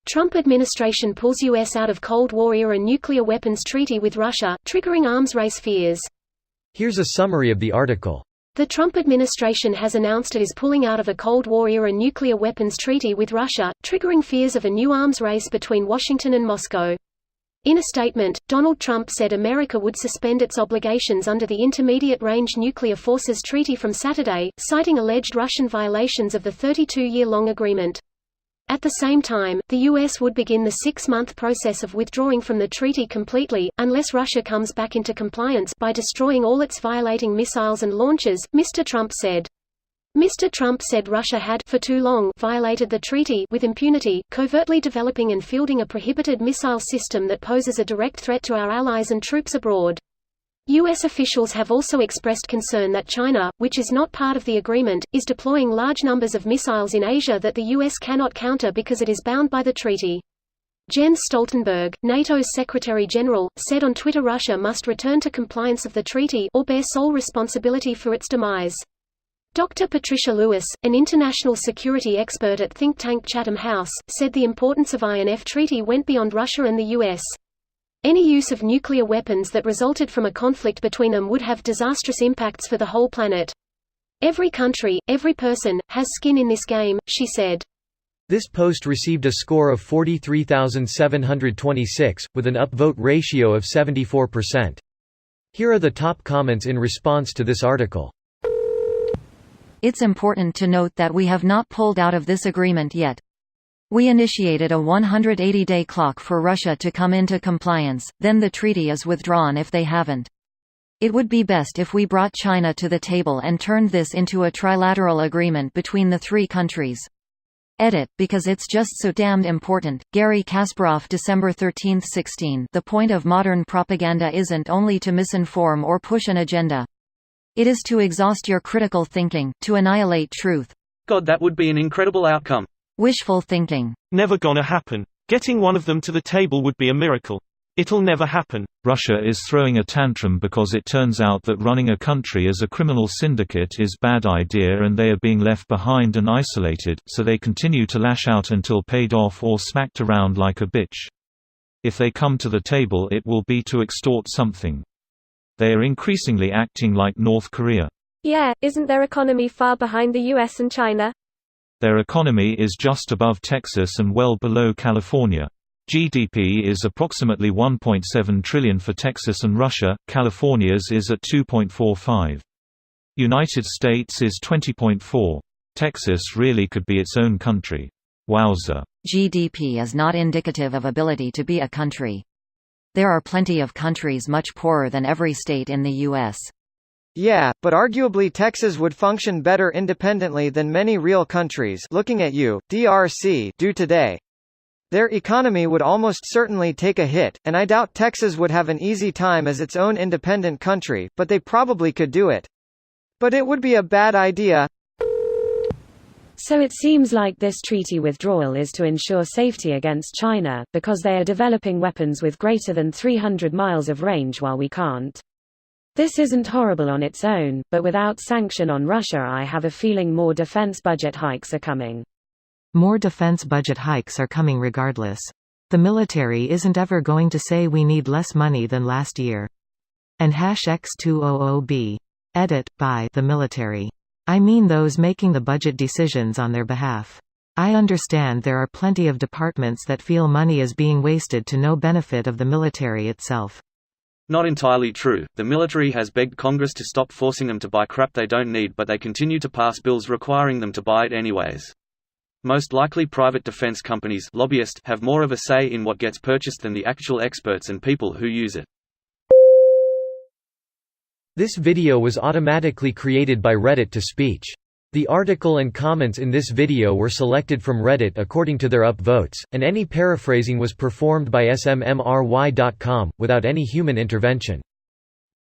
Trump administration pulls U.S. out of Cold War-era nuclear weapons treaty with Russia, triggering arms race fears. Here's a summary of the article. The Trump administration has announced it is pulling out of a Cold War-era nuclear weapons treaty with Russia, triggering fears of a new arms race between Washington and Moscow. In a statement, Donald Trump said America would suspend its obligations under the Intermediate Range Nuclear Forces Treaty from Saturday, citing alleged Russian violations of the 32-year-long agreement. At the same time, the U.S. would begin the 6-month process of withdrawing from the treaty completely, unless Russia comes back into compliance by destroying all its violating missiles and launches, Mr. Trump said. Mr. Trump said Russia had, for too long, violated the treaty with impunity, covertly developing and fielding a prohibited missile system that poses a direct threat to our allies and troops abroad. U.S. officials have also expressed concern that China, which is not part of the agreement, is deploying large numbers of missiles in Asia that the U.S. cannot counter because it is bound by the treaty. Jens Stoltenberg, NATO's Secretary-General, said on Twitter Russia must return to compliance of the treaty or bear sole responsibility for its demise. Dr. Patricia Lewis, an international security expert at think tank Chatham House, said the importance of INF Treaty went beyond Russia and the U.S. Any use of nuclear weapons that resulted from a conflict between them would have disastrous impacts for the whole planet. Every country, every person, has skin in this game, she said. This post received a score of 43,726, with an upvote ratio of 74%. Here are the top comments in response to this article. It's important to note that we have not pulled out of this agreement yet. We initiated a 180-day clock for Russia to come into compliance, then the treaty is withdrawn if they haven't. It would be best if we brought China to the table and turned this into a trilateral agreement between the three countries. Edit, because it's just so damned important. Gary Kasparov, December 13, 16. The point of modern propaganda isn't only to misinform or push an agenda. It is to exhaust your critical thinking, to annihilate truth. God, that would be an incredible outcome. Wishful thinking. Never gonna happen. Getting one of them to the table would be a miracle. It'll never happen. Russia is throwing a tantrum because it turns out that running a country as a criminal syndicate is bad idea and they are being left behind and isolated, so they continue to lash out until paid off or smacked around like a bitch. If they come to the table it will be to extort something. They are increasingly acting like North Korea. Yeah, isn't their economy far behind the US and China? Their economy is just above Texas and well below California. GDP is approximately $1.7 trillion for Texas and Russia, California's is at $2.45. United States is $20.4. Texas really could be its own country. Wowza. GDP is not indicative of ability to be a country. There are plenty of countries much poorer than every state in the U.S. Yeah, but arguably Texas would function better independently than many real countries, looking at you, DRC, do today. Their economy would almost certainly take a hit, and I doubt Texas would have an easy time as its own independent country, but they probably could do it. But it would be a bad idea. So it seems like this treaty withdrawal is to ensure safety against China, because they are developing weapons with greater than 300 miles of range while we can't. This isn't horrible on its own, but without sanction on Russia I have a feeling more defense budget hikes are coming. More defense budget hikes are coming regardless. The military isn't ever going to say we need less money than last year. And #X200B. Edit, by the military. I mean those making the budget decisions on their behalf. I understand there are plenty of departments that feel money is being wasted to no benefit of the military itself. Not entirely true. The military has begged Congress to stop forcing them to buy crap they don't need, but they continue to pass bills requiring them to buy it anyways. Most likely private defense companies, lobbyists, have more of a say in what gets purchased than the actual experts and people who use it. This video was automatically created by Reddit to speech. The article and comments in this video were selected from Reddit according to their upvotes, and any paraphrasing was performed by SMMRY.com, without any human intervention.